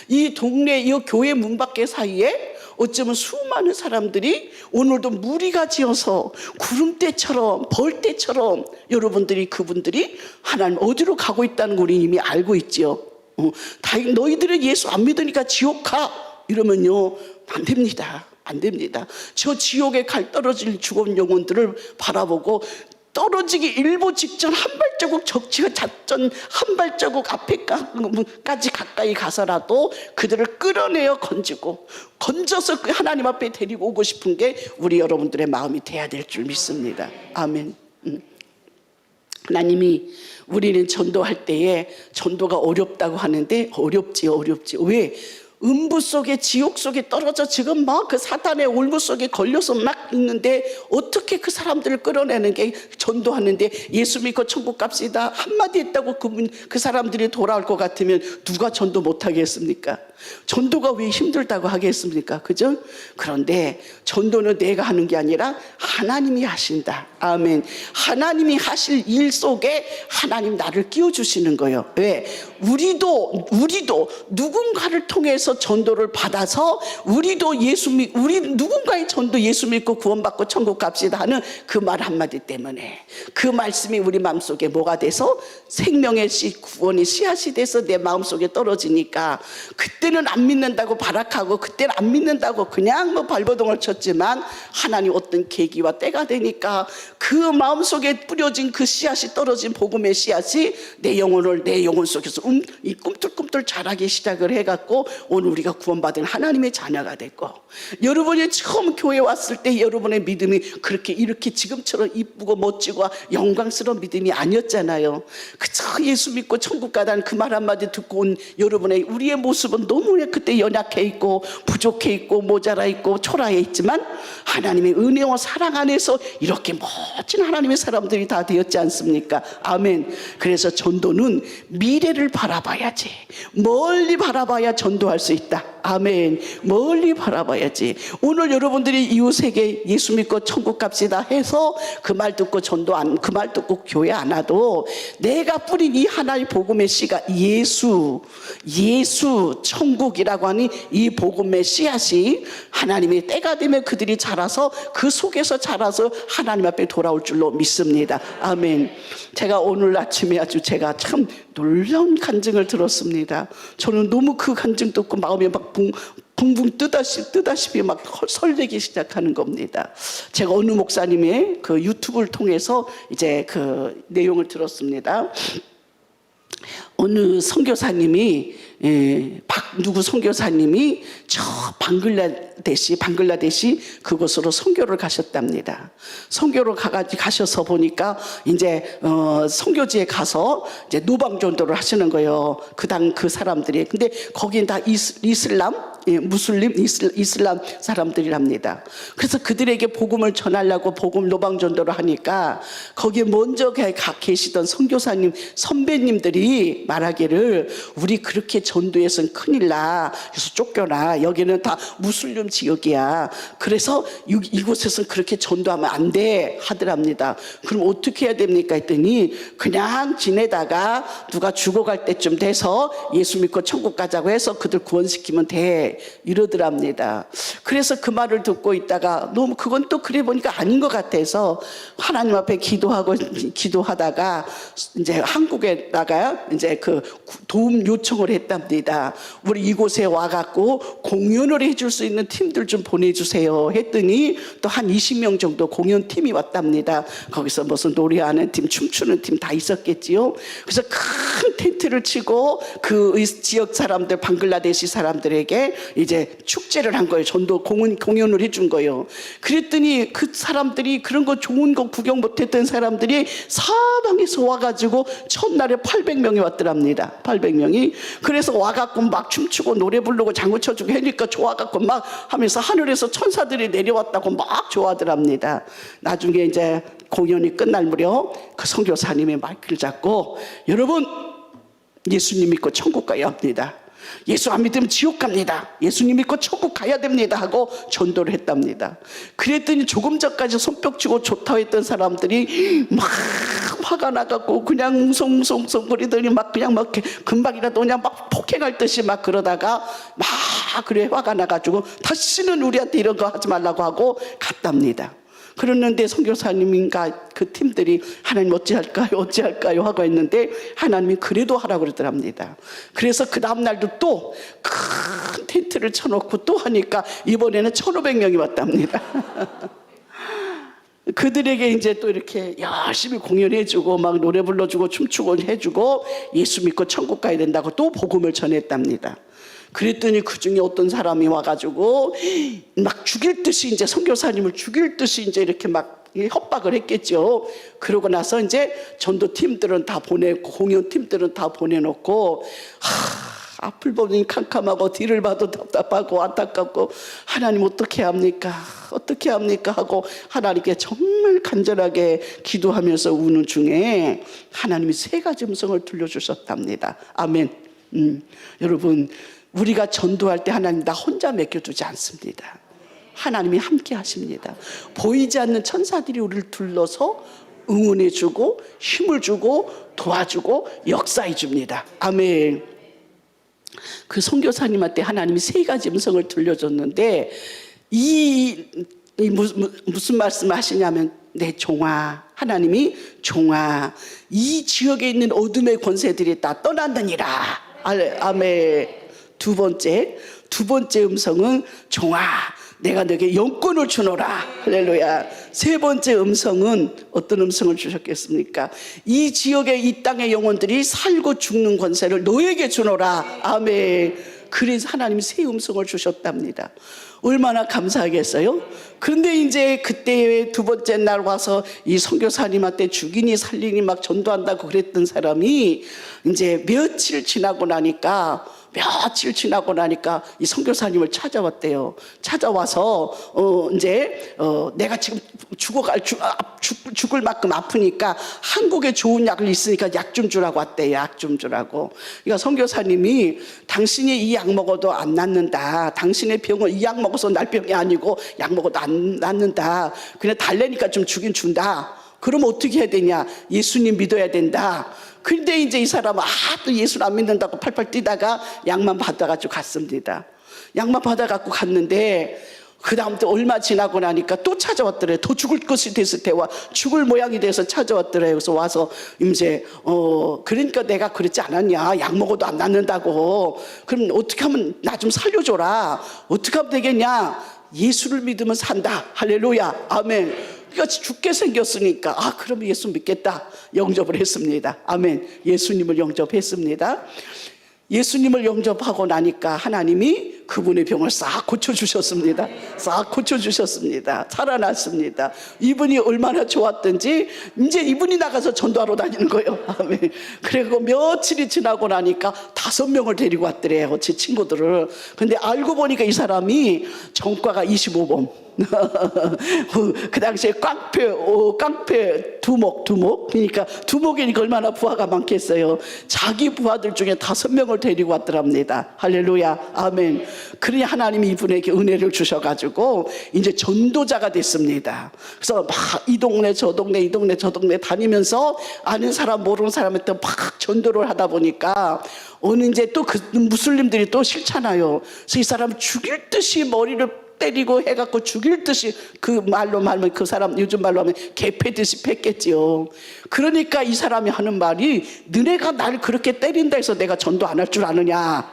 이 동네 이 교회 문 밖에 사이에 어쩌면 수많은 사람들이 오늘도 무리가 지어서 구름대처럼 벌떼처럼 여러분들이 그분들이 하나님 어디로 가고 있다는 걸 이미 알고 있죠. 다행히 너희들은 예수 안 믿으니까 지옥 가 이러면요 안 됩니다. 안 됩니다. 저 지옥에 갈 떨어질 죽은 영혼들을 바라보고 떨어지기 일보 직전 한 발자국 적치가 작전 한 발자국 앞에까지 가까이 가서라도 그들을 끌어내어 건져서 그 하나님 앞에 데리고 오고 싶은 게 우리 여러분들의 마음이 돼야 될 줄 믿습니다. 아멘. 하나님이 우리는 전도할 때에 전도가 어렵다고 하는데 어렵지. 왜? 음부 속에 지옥 속에 떨어져 지금 막 그 사탄의 올무 속에 걸려서 막 있는데 어떻게 그 사람들을 끌어내는 게 전도하는데 예수 믿고 천국 갑시다 한마디 했다고 그 사람들이 돌아올 것 같으면 누가 전도 못하겠습니까? 전도가 왜 힘들다고 하겠습니까? 그죠? 그런데 전도는 내가 하는 게 아니라 하나님이 하신다. 아멘. 하나님이 하실 일 속에 하나님 나를 끼워주시는 거예요. 왜? 우리도 누군가를 통해서 전도를 받아서 우리 누군가의 전도 예수 믿고 구원받고 천국 갑시다 하는 그 말 한마디 때문에 그 말씀이 우리 마음속에 뭐가 돼서 생명의 씨 구원의 씨앗이 돼서 내 마음속에 떨어지니까 그때는 안 믿는다고 발악하고 그때는 안 믿는다고 그냥 발버둥을 쳤지만 하나님 어떤 계기와 때가 되니까 그 마음속에 뿌려진 그 씨앗이 떨어진 복음의 씨앗이 내 영혼 속에서 이 꿈틀꿈틀 자라기 시작을 해갖고 오늘 우리가 구원받은 하나님의 자녀가 됐고 여러분이 처음 교회 왔을 때 여러분의 믿음이 그렇게 이렇게 지금처럼 이쁘고 멋지고 영광스러운 믿음이 아니었잖아요. 그저 예수 믿고 천국 가다는 그 말 한마디 듣고 온 여러분의 우리의 모습은 너무 그때 연약해 있고 부족해 있고 모자라 있고 초라해 있지만 하나님의 은혜와 사랑 안에서 이렇게 멋진 하나님의 사람들이 다 되었지 않습니까? 아멘. 그래서 전도는 미래를 바라봐야지. 멀리 바라봐야 전도할 수 있다. 아멘. 멀리 바라봐야지. 오늘 여러분들이 이웃에게 예수 믿고 천국 갑시다 해서 그 말 듣고 그 말 듣고 교회 안 와도 내가 뿌린 이 하나의 복음의 씨가 예수 천국이라고 하니 이 복음의 씨앗이 하나님의 때가 되면 그들이 자라서 그 속에서 자라서 하나님 앞에 돌아올 줄로 믿습니다. 아멘. 제가 오늘 아침에 제가 참 놀라운 간증을 들었습니다. 저는 너무 그 간증 듣고 마음이 막 붕붕 뜨다시피 막 설레기 시작하는 겁니다. 제가 어느 목사님의 그 유튜브를 통해서 이제 그 내용을 들었습니다. 어느 선교사님이 누구 선교사님이 저 방글라데시 그곳으로 선교를 가셨답니다. 선교를 가셔서 보니까 이제 선교지에 가서 이제 노방전도를 하시는 거예요. 그 사람들이. 근데 거긴 다 이슬람 사람들이랍니다. 그래서 그들에게 복음을 전하려고 복음 노방전도를 하니까 거기에 먼저 계시던 선교사님 선배님들이 말하기를 우리 그렇게 전도해서는 큰일 나. 그래서 쫓겨나. 여기는 다 무슬림 지역이야. 그래서 이곳에서는 그렇게 전도하면 안 돼 하더랍니다. 그럼 어떻게 해야 됩니까 했더니 그냥 지내다가 누가 죽어갈 때쯤 돼서 예수 믿고 천국 가자고 해서 그들 구원시키면 돼 이러더랍니다. 그래서 그 말을 듣고 있다가 너무 그건 또 그래 보니까 아닌 것 같아서 하나님 앞에 기도하다가 이제 한국에다가 이제 그 도움 요청을 했답니다. 우리 이곳에 와갖고 공연을 해줄 수 있는 팀들 좀 보내주세요 했더니 또 한 20명 정도 공연팀이 왔답니다. 거기서 무슨 노래하는 팀, 춤추는 팀 다 있었겠지요. 그래서 큰 텐트를 치고 그 지역 사람들, 방글라데시 사람들에게 이제 축제를 한 거예요. 전도 공연을 해준 거예요. 그랬더니 그 사람들이 그런 거 좋은 거 구경 못했던 사람들이 사방에서 와가지고 첫날에 800명이 왔더랍니다. 800명이. 그래서 와갖고 막 춤추고 노래 부르고 장구 쳐주고 하니까 좋아갖고 막 하면서 하늘에서 천사들이 내려왔다고 막 좋아하더랍니다. 나중에 이제 공연이 끝날 무렵 그 선교사님이 마이크를 잡고 여러분 예수님 믿고 천국 가야 합니다. 예수 안 믿으면 지옥 갑니다. 예수님 믿고 천국 가야 됩니다 하고 전도를 했답니다. 그랬더니 조금 전까지 손뼉치고 좋다고 했던 사람들이 막 화가 나갖고 그냥 웅성웅성거리더니 막 그냥 막 금방이라도 그냥 막 폭행할 듯이 막 그러다가 막 그래 화가 나가지고 다시는 우리한테 이런 거 하지 말라고 하고 갔답니다. 그러는데 선교사님인가 그 팀들이 하나님 어찌할까요 하고 했는데 하나님이 그래도 하라고 그러더랍니다. 그래서 그 다음날도 또 큰 텐트를 쳐놓고 또 하니까 이번에는 1,500명이 왔답니다. 그들에게 이제 또 이렇게 열심히 공연해주고 막 노래 불러주고 춤추고 해주고 예수 믿고 천국 가야 된다고 또 복음을 전했답니다. 그랬더니 그 중에 어떤 사람이 와가지고 막 죽일 듯이 이제 선교사님을 죽일 듯이 이제 이렇게 막 협박을 했겠죠. 그러고 나서 이제 전도팀들은 다 보내고 공연팀들은 다 보내놓고 앞을 보니 캄캄하고 뒤를 봐도 답답하고 안타깝고 하나님 어떻게 합니까? 어떻게 합니까? 하고 하나님께 정말 간절하게 기도하면서 우는 중에 하나님이 3가지 음성을 들려주셨답니다. 아멘. 여러분 우리가 전도할 때 하나님 나 혼자 맡겨두지 않습니다. 하나님이 함께 하십니다. 보이지 않는 천사들이 우리를 둘러서 응원해주고 힘을 주고 도와주고 역사해 줍니다. 아멘. 그 선교사님한테 하나님이 3가지 음성을 들려줬는데 무슨 말씀을 하시냐면 내 종아, 하나님이 종아, 이 지역에 있는 어둠의 권세들이 다 떠났느니라. 아멘. 두 번째 음성은 종아 내가 너에게 영권을 주노라. 할렐루야. 3번째 음성은 어떤 음성을 주셨겠습니까? 이 지역의 이 땅의 영혼들이 살고 죽는 권세를 너에게 주노라. 아멘. 그래서 하나님이 3 음성을 주셨답니다. 얼마나 감사하겠어요? 그런데 이제 그때 2번째 날 와서 이 선교사님한테 죽이니 살리니 막 전도한다고 그랬던 사람이 이제 며칠 지나고 나니까 이 선교사님을 찾아왔대요. 찾아와서 내가 지금 죽을 만큼 아프니까 한국에 좋은 약을 있으니까 약 좀 주라고 왔대요. 약 좀 주라고. 그러니까 선교사님이 당신이 이 약 먹어도 안 낫는다. 당신의 병은 이 약 먹어서 날 병이 아니고 약 먹어도 안 낫는다. 그냥 달래니까 좀 주긴 준다. 그럼 어떻게 해야 되냐? 예수님 믿어야 된다. 근데 이제 이 사람은 또 예수를 안 믿는다고 팔팔 뛰다가 약만 받아가지고 갔습니다. 약만 받아갖고 갔는데 그 다음부터 얼마 지나고 나니까 또 찾아왔더래요. 더 죽을 것이 됐을 때와 죽을 모양이 돼서 찾아왔더래요. 그래서 와서 이제 그러니까 내가 그랬지 않았냐? 약 먹어도 안 낫는다고. 그럼 어떻게 하면 나 좀 살려줘라. 어떻게 하면 되겠냐? 예수를 믿으면 산다. 할렐루야. 아멘. 자기같이 죽게 생겼으니까 그럼 예수 믿겠다 영접을 했습니다. 아멘. 예수님을 영접했습니다. 예수님을 영접하고 나니까 하나님이 그분의 병을 싹 고쳐주셨습니다. 싹 고쳐주셨습니다. 살아났습니다. 이분이 얼마나 좋았던지 이제 이분이 나가서 전도하러 다니는 거예요. 아멘. 그리고 며칠이 지나고 나니까 5명을 데리고 왔더래요, 제 친구들을. 근데 알고 보니까 이 사람이 전과가 25범. 그 당시에 깡패 두목. 그러니까 두목이니까 얼마나 부하가 많겠어요. 자기 부하들 중에 5명을 데리고 왔더랍니다. 할렐루야. 아멘. 그러니 하나님이 이분에게 은혜를 주셔가지고 이제 전도자가 됐습니다. 그래서 막 이 동네 저 동네 다니면서 아는 사람 모르는 사람한테 막 전도를 하다 보니까 어느 이제 또 그 무슬림들이 또 싫잖아요. 그래서 이 사람 죽일 듯이 머리를 때리고 해갖고 죽일 듯이, 그 말로 말하면 그 사람 요즘 말로 하면 개패듯이 팼겠지요. 그러니까 이 사람이 하는 말이, 너네가 날 그렇게 때린다 해서 내가 전도 안 할 줄 아느냐.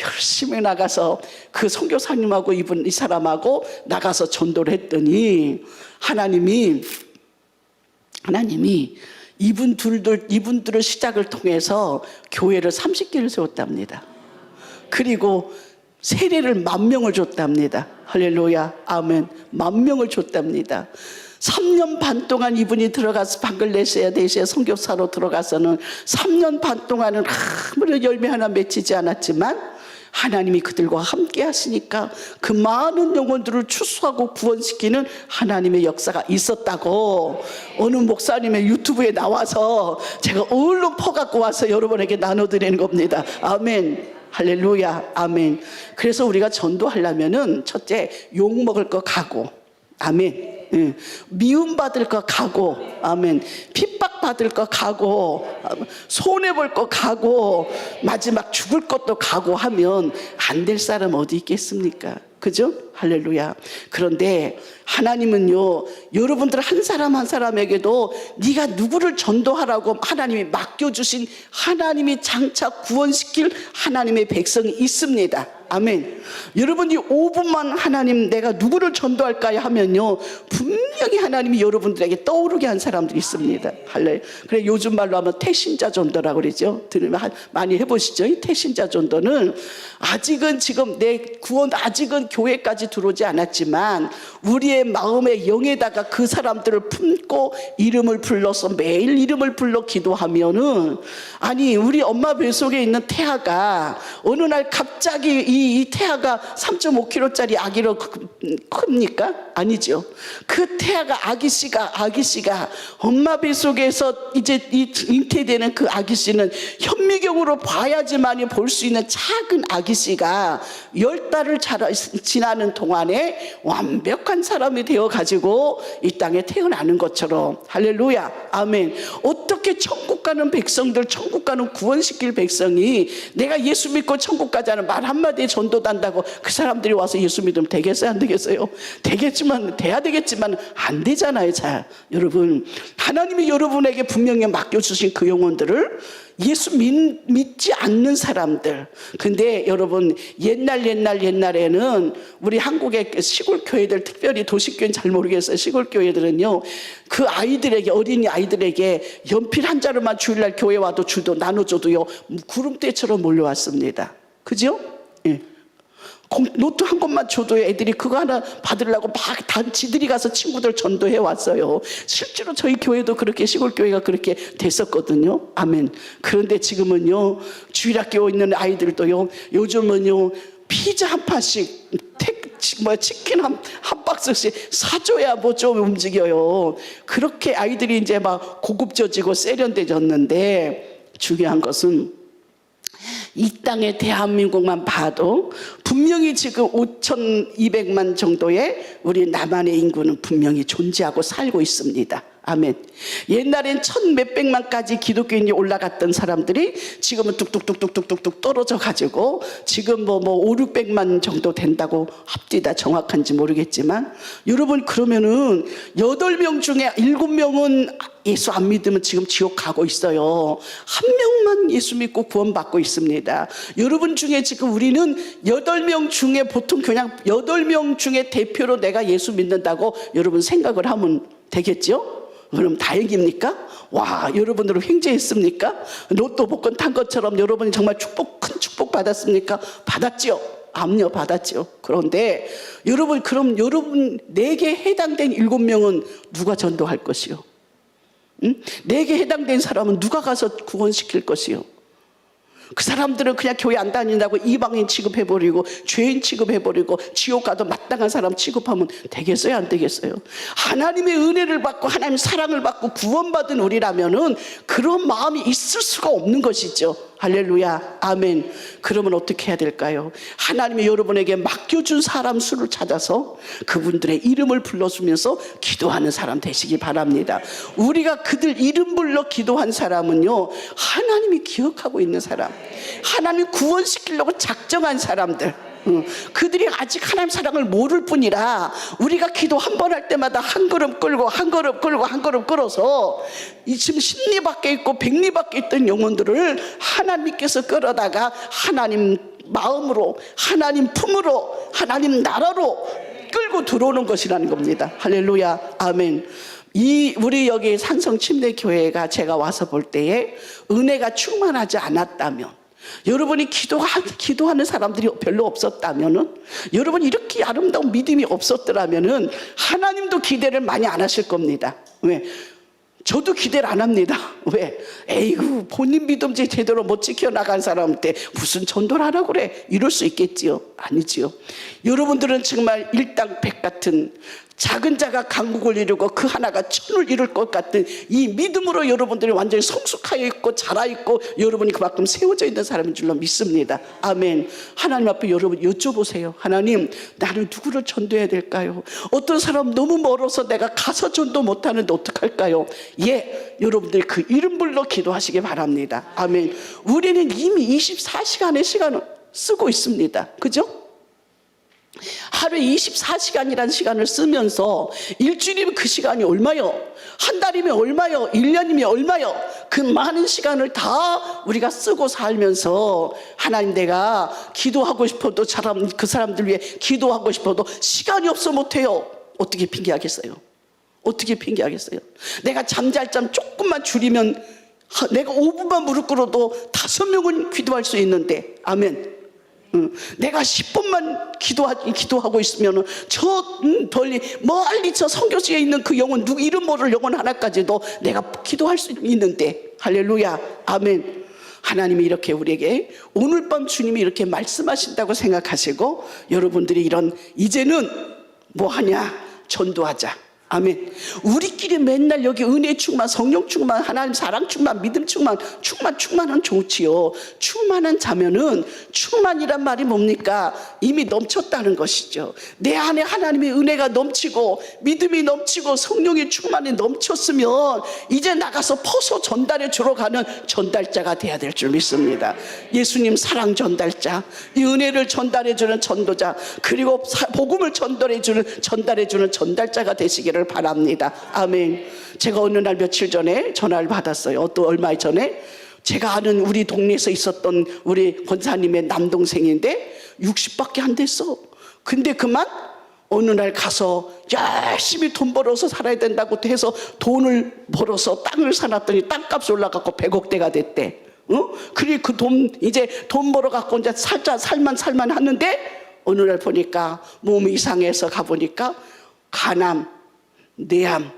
열심히 나가서 그 선교사님하고 이 사람하고 나가서 전도를 했더니 하나님이 이분들을 시작을 통해서 교회를 30개를 세웠답니다. 그리고 세례를 10,000명을 줬답니다. 할렐루야. 아멘. 10,000명을 줬답니다. 3년 반 동안 이분이 들어가서 방글라데시에 선교사로 들어가서는 3년 반 동안은 아무런 열매 하나 맺히지 않았지만 하나님이 그들과 함께 하시니까 그 많은 영혼들을 추수하고 구원시키는 하나님의 역사가 있었다고 어느 목사님의 유튜브에 나와서 제가 얼른 퍼갖고 와서 여러분에게 나눠드리는 겁니다. 아멘. 할렐루야. 아멘. 그래서 우리가 전도하려면은 첫째, 욕먹을 거 각오. 아멘. 미움받을 거 각오. 아멘. 핍박받을 거 각오. 손해볼 거 각오. 마지막 죽을 것도 각오하면 안 될 사람 어디 있겠습니까? 그죠? 할렐루야. 그런데 하나님은요, 여러분들 한 사람 한 사람에게도 네가 누구를 전도하라고 하나님이 맡겨주신, 하나님이 장차 구원시킬 하나님의 백성이 있습니다. 아멘. 여러분이 5분만 하나님 내가 누구를 전도할까요 하면요, 분명히 하나님이 여러분들에게 떠오르게 한 사람들이 있습니다. 할렐. 그래 요즘 말로 하면 태신자 전도라고 그러죠. 들으면 많이 해보시죠. 이 태신자 전도는 아직은 지금 내 구원 아직은 교회까지 들어오지 않았지만 우리의 마음의 영에다가 그 사람들을 품고 이름을 불러서 매일 이름을 불러 기도하면은, 아니 우리 엄마 뱃속에 있는 태아가 어느 날 갑자기 이 태아가 3.5kg짜리 아기로 큽니까? 아니죠. 그 태아가 아기씨가 엄마 뱃속에서 이제 잉태되는 그 아기씨는 현미경으로 봐야지만이 볼 수 있는 작은 아기씨가 10달을 지나는 동안에 완벽한 사람이 되어가지고 이 땅에 태어나는 것처럼. 할렐루야. 아멘. 어떻게 천국 가는 백성들, 천국 가는 구원시킬 백성이 내가 예수 믿고 천국 가자는 말 한마디에 전도단다고 그 사람들이 와서 예수 믿으면 되겠어요? 안 되겠어요? 되겠지만, 돼야 되겠지만 안 되잖아요. 자, 여러분, 하나님이 여러분에게 분명히 맡겨주신 그 영혼들을 예수 믿지 않는 사람들. 근데 여러분, 옛날에는 우리 한국의 시골 교회들, 특별히 도시교회는 잘 모르겠어요. 시골 교회들은요, 그 아이들에게, 어린이 아이들에게 연필 한 자루만 주일날 교회 와도 나눠줘도요, 구름대처럼 몰려왔습니다. 그죠? 예. 노트 한 권만 줘도 애들이 그거 하나 받으려고 막 단지들이 가서 친구들 전도해 왔어요. 실제로 저희 교회도 그렇게, 시골 교회가 그렇게 됐었거든요. 아멘. 그런데 지금은요, 주일학교 있는 아이들도요, 요즘은요, 피자 한 판씩, 치킨 한 박스씩 사줘야 뭐 좀 움직여요. 그렇게 아이들이 이제 막 고급져지고 세련돼졌는데, 중요한 것은 이 땅의 대한민국만 봐도 분명히 지금 5,200만 정도의 우리 남한의 인구는 분명히 존재하고 살고 있습니다. 아멘. 옛날엔 1,000몇백만까지 기독교인이 올라갔던 사람들이 지금은 뚝뚝뚝뚝뚝뚝 떨어져 가지고 지금 뭐 5, 600만 정도 된다고 합디다. 정확한지 모르겠지만 여러분, 그러면은 8명 중에 7명은 예수 안 믿으면 지금 지옥 가고 있어요. 한 명만 예수 믿고 구원받고 있습니다. 여러분 중에 지금 우리는 8명 중에 보통 그냥 8명 중에 대표로 내가 예수 믿는다고 여러분 생각을 하면 되겠죠? 그럼 다행입니까? 와, 여러분들은 횡재했습니까? 로또 복권 탄 것처럼 여러분이 정말 큰 축복 받았습니까? 받았지요. 암요, 받았죠. 그런데 여러분, 그럼 여러분 내게 해당된 7명은 누가 전도할 것이요? 응? 내게 해당된 사람은 누가 가서 구원시킬 것이요? 그 사람들은 그냥 교회 안 다닌다고 이방인 취급해버리고 죄인 취급해버리고 지옥 가도 마땅한 사람 취급하면 되겠어요? 안 되겠어요? 하나님의 은혜를 받고 하나님 사랑을 받고 구원받은 우리라면은 그런 마음이 있을 수가 없는 것이죠. 할렐루야, 아멘. 그러면 어떻게 해야 될까요? 하나님이 여러분에게 맡겨준 사람 수를 찾아서 그분들의 이름을 불러주면서 기도하는 사람 되시기 바랍니다. 우리가 그들 이름 불러 기도한 사람은요, 하나님이 기억하고 있는 사람, 하나님 구원시키려고 작정한 사람들, 그들이 아직 하나님 사랑을 모를 뿐이라 우리가 기도 한 번 할 때마다 한 걸음 끌고 한 걸음 끌고 한 걸음 끌어서 지금 10리 밖에 있고 100리 밖에 있던 영혼들을 하나님께서 끌어다가 하나님 마음으로, 하나님 품으로, 하나님 나라로 끌고 들어오는 것이라는 겁니다. 할렐루야, 아멘. 우리 여기 산성침례교회가 제가 와서 볼 때에 은혜가 충만하지 않았다면, 여러분이 기도하는 사람들이 별로 없었다면은, 여러분이 이렇게 아름다운 믿음이 없었더라면은 하나님도 기대를 많이 안 하실 겁니다. 왜? 저도 기대를 안 합니다. 왜? 에이구, 본인 믿음지 제대로 못 지켜나간 사람한테 무슨 전도를 하라고 그래? 이럴 수 있겠지요? 아니지요. 여러분들은 정말 일당백 같은, 작은 자가 강국을 이루고 그 하나가 천을 이룰 것 같은 이 믿음으로 여러분들이 완전히 성숙하여 있고 자라있고 여러분이 그만큼 세워져 있는 사람인 줄로 믿습니다. 아멘. 하나님 앞에 여러분 여쭤보세요. 하나님, 나는 누구를 전도해야 될까요? 어떤 사람 너무 멀어서 내가 가서 전도 못하는데 어떡할까요? 예, 여러분들이 그 이름 불러 기도하시기 바랍니다. 아멘. 우리는 이미 24시간의 시간을 쓰고 있습니다. 그죠? 하루에 24시간이라는 시간을 쓰면서 일주일이면 그 시간이 얼마요? 한 달이면 얼마요? 1년이면 얼마요? 그 많은 시간을 다 우리가 쓰고 살면서 하나님, 내가 기도하고 싶어도 그 사람들 위해 기도하고 싶어도 시간이 없어 못해요. 어떻게 핑계하겠어요? 어떻게 핑계하겠어요? 내가 잠잘 잠 조금만 줄이면 내가 5분만 무릎 꿇어도 5명은 기도할 수 있는데, 아멘. 내가 10분만 기도하고 있으면 멀리 저 선교지에 있는 그 영혼, 누구 이름 모를 영혼 하나까지도 내가 기도할 수 있는데, 할렐루야, 아멘. 하나님이 이렇게 우리에게 오늘 밤 주님이 이렇게 말씀하신다고 생각하시고, 여러분들이 이제는 뭐 하냐? 전도하자. 아멘. 우리끼리 맨날 여기 은혜 충만, 성령 충만, 하나님 사랑 충만, 믿음 충만은 좋지요. 충만한 자면은, 충만이란 말이 뭡니까? 이미 넘쳤다는 것이죠. 내 안에 하나님의 은혜가 넘치고 믿음이 넘치고 성령의 충만이 넘쳤으면 이제 나가서 퍼서 전달해 주러 가는 전달자가 돼야 될 줄 믿습니다. 예수님 사랑 전달자, 이 은혜를 전달해 주는 전도자, 그리고 복음을 전달해 주는 전달자가 되시기를 바랍니다. 아멘. 제가 어느 날 며칠 전에 전화를 받았어요. 또 얼마 전에 제가 아는 우리 동네에서 있었던 우리 권사님의 남동생인데 60밖에 안 됐어. 근데 그만 어느 날 가서 열심히 돈 벌어서 살아야 된다고 해서 돈을 벌어서 땅을 사놨더니 땅값이 올라가고 100억대가 됐대. 그리고 그 돈, 이제 돈 벌어갖고 이제 살만 하는데 어느 날 보니까 몸이 이상해서 가보니까 간암, 뇌암,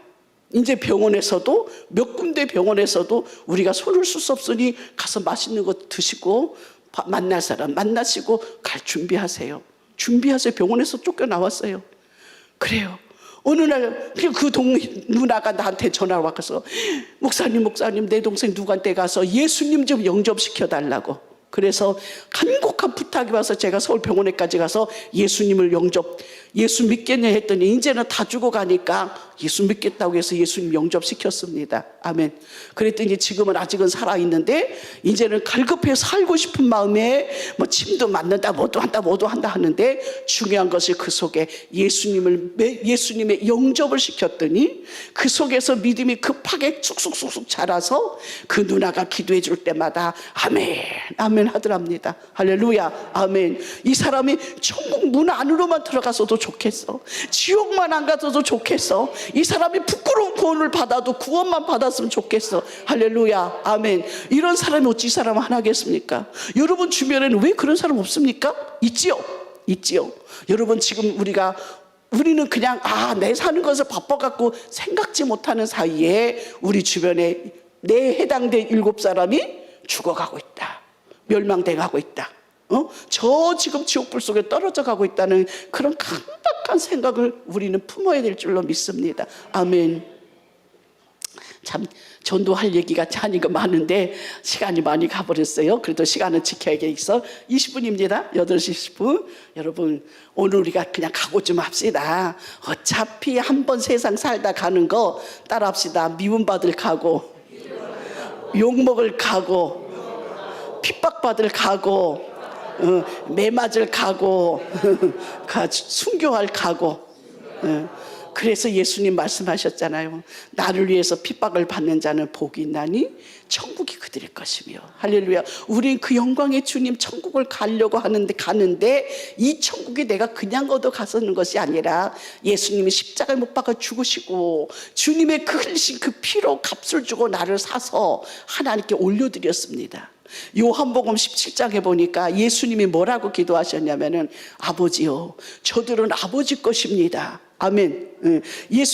이제 병원에서도 몇 군데 병원에서도 우리가 손을 쓸 수 없으니 가서 맛있는 거 드시고 만날 사람 만나시고 갈 준비하세요. 병원에서 쫓겨나왔어요. 그래요. 어느 날 그 누나가 나한테 전화가 와서 목사님 내 동생 누구한테 가서 예수님 좀 영접시켜달라고. 그래서 간곡한 부탁이 와서 제가 서울병원에까지 가서 예수 믿겠냐 했더니 이제는 다 죽어가니까 예수 믿겠다고 해서 예수님 영접시켰습니다. 아멘. 그랬더니 지금은 아직은 살아있는데 이제는 갈급해 살고 싶은 마음에 뭐 침도 맞는다 뭐도 한다 하는데 중요한 것이 그 속에 예수님의 영접을 시켰더니 그 속에서 믿음이 급하게 쑥쑥쑥쑥 자라서 그 누나가 기도해 줄 때마다 아멘 아멘 하더랍니다. 할렐루야 아멘. 이 사람이 천국 문 안으로만 들어가서도 좋겠어, 지옥만 안 가서도 좋겠어, 이 사람이 부끄러운 구원을 받아도 구원만 받았으면 좋겠어. 할렐루야 아멘. 이런 사람이 어찌 이 사람 하나겠습니까? 여러분 주변에는 왜 그런 사람 없습니까? 있지요. 여러분 지금 우리는 그냥 내 사는 것을 바빠갖고 생각지 못하는 사이에 우리 주변에 내 해당된 7사람이 죽어가고 있다, 멸망돼가고 있다, 저 지금 지옥불 속에 떨어져 가고 있다는 그런 강박한 생각을 우리는 품어야 될 줄로 믿습니다. 아멘. 참 전도할 얘기가 아니고 많은데 시간이 많이 가버렸어요. 그래도 시간은 지켜야겠어. 20분입니다 8시 20분. 여러분 오늘 우리가 그냥 각오 좀 합시다. 어차피 한 번 세상 살다 가는 거 따라합시다. 미움받을 각오, 욕먹을 각오, 핍박받을 각오, 매 맞을 각오, 순교할 각오. 그래서 예수님 말씀하셨잖아요. 나를 위해서 핍박을 받는 자는 복이 있나니 천국이 그들의 것이며. 할렐루야. 우린 그 영광의 주님 천국을 가려고 가는데 이 천국이 내가 그냥 얻어가서는 것이 아니라 예수님이 십자가에 못 박아 죽으시고 주님의 그 흘리신 그 피로 값을 주고 나를 사서 하나님께 올려드렸습니다. 요한복음 17장에 보니까 예수님이 뭐라고 기도하셨냐면은 아버지요 저들은 아버지 것입니다. 아멘.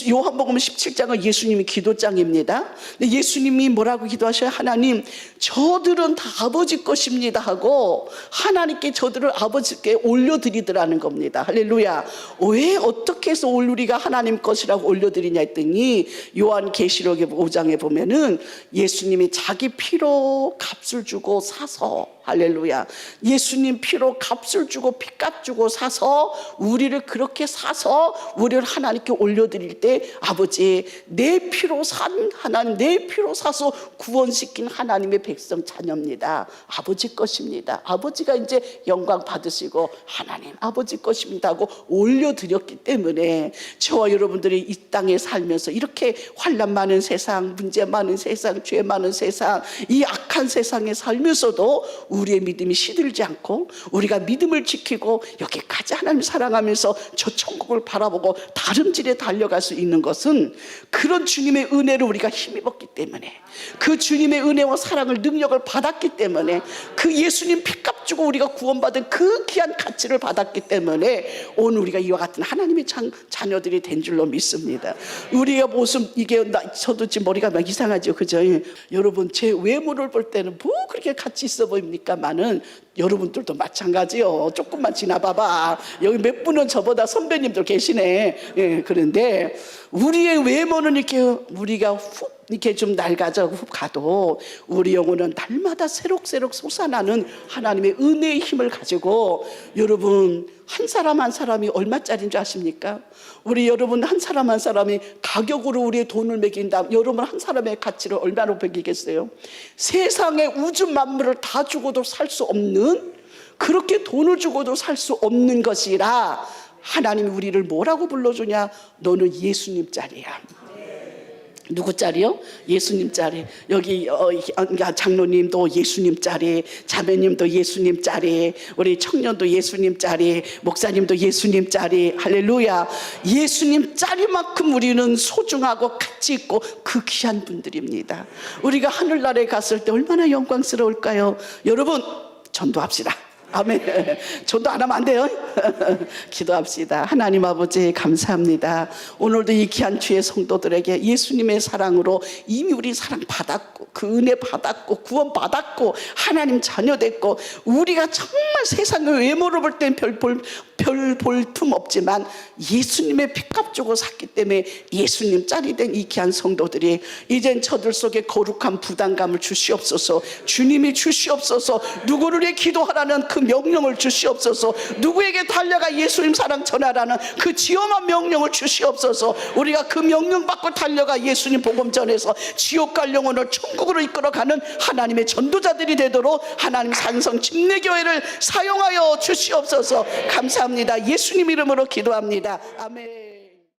요한복음 17장은 예수님이 기도장입니다. 근데 예수님이 뭐라고 기도하셔요? 하나님 저들은 다 아버지 것입니다 하고 하나님께 저들을 아버지께 올려드리더라는 겁니다. 할렐루야. 왜 어떻게 해서 우리가 하나님 것이라고 올려드리냐 했더니 요한계시록 5장에 보면은 예수님이 자기 피로 값을 주고 사서, 할렐루야, 예수님 피로 값을 주고 피값 주고 사서 우리를 그렇게 사서 우리를 하나님께 올려드릴 때 아버지 내 피로 산 하나님, 내 피로 사서 구원시킨 하나님의 백성 자녀입니다. 아버지 것입니다. 아버지가 이제 영광 받으시고 하나님 아버지 것입니다 하고 올려드렸기 때문에 저와 여러분들이 이 땅에 살면서 이렇게 환난 많은 세상, 문제 많은 세상, 죄 많은 세상, 이 악한 세상에 살면서도 우리의 믿음이 시들지 않고 우리가 믿음을 지키고 여기까지 하나님 사랑하면서 저 천국을 바라보고 다름질에 달려갈 수 있는 것은 그런 주님의 은혜를 우리가 힘입었기 때문에, 그 주님의 은혜와 사랑을 능력을 받았기 때문에, 그 예수님 피값 주고 우리가 구원받은 그 귀한 가치를 받았기 때문에 오늘 우리가 이와 같은 하나님의 자녀들이 된 줄로 믿습니다. 우리의 모습 이게 저도 지금 머리가 막 이상하죠, 그죠? 여러분 제 외모를 볼 때는 뭐 그렇게 가치 있어 보입니까만은 여러분들도 마찬가지요. 조금만 지나봐봐. 여기 몇 분은 저보다 선배님들 계시네. 그런데 우리의 외모는 이렇게 우리가 훅 이렇게 좀 낡아져 훅 가도 우리 영혼은 날마다 새록새록 솟아나는 하나님의 은혜의 힘을 가지고, 여러분 한 사람 한 사람이 얼마짜리인 줄 아십니까? 우리 여러분 한 사람 한 사람이 가격으로 우리의 돈을 매긴다. 여러분 한 사람의 가치를 얼마로 매기겠어요? 세상의 우주 만물을 다 주고도 살 수 없는, 그렇게 돈을 주고도 살 수 없는 것이라 하나님이 우리를 뭐라고 불러주냐? 너는 예수님 짤이야. 누구 짤이요? 예수님 짤이. 여기 장로님도 예수님 짤이, 자매님도 예수님 짤이, 우리 청년도 예수님 짤이, 목사님도 예수님 짤이. 할렐루야. 예수님 짤이만큼 우리는 소중하고 가치 있고 그 귀한 분들입니다. 우리가 하늘나라에 갔을 때 얼마나 영광스러울까요? 여러분 전도합시다. 아멘. 전도 안 하면 안 돼요. 기도합시다. 하나님 아버지 감사합니다. 오늘도 이 귀한 주의 성도들에게 예수님의 사랑으로 이미 우리 사랑 받았고 그 은혜 받았고 구원 받았고 하나님 자녀 됐고 우리가 정말 세상의 외모로 볼 땐 별 볼 틈 없지만 예수님의 피값 주고 샀기 때문에 예수님 짤이 된 이 귀한 성도들이 이젠 저들 속에 거룩한 부담감을 주시옵소서. 주님이 주시옵소서. 누구를 위해 기도하라는 그 명령을 주시옵소서. 누구에게 달려가 예수님 사랑 전하라는 그 지엄한 명령을 주시옵소서. 우리가 그 명령 받고 달려가 예수님 복음 전해서 지옥 갈 영혼을 천국으로 이끌어가는 하나님의 전도자들이 되도록 하나님 산성 침례교회를 사용하여 주시옵소서. 감사합니다. 예수님 이름으로 기도합니다. 아멘.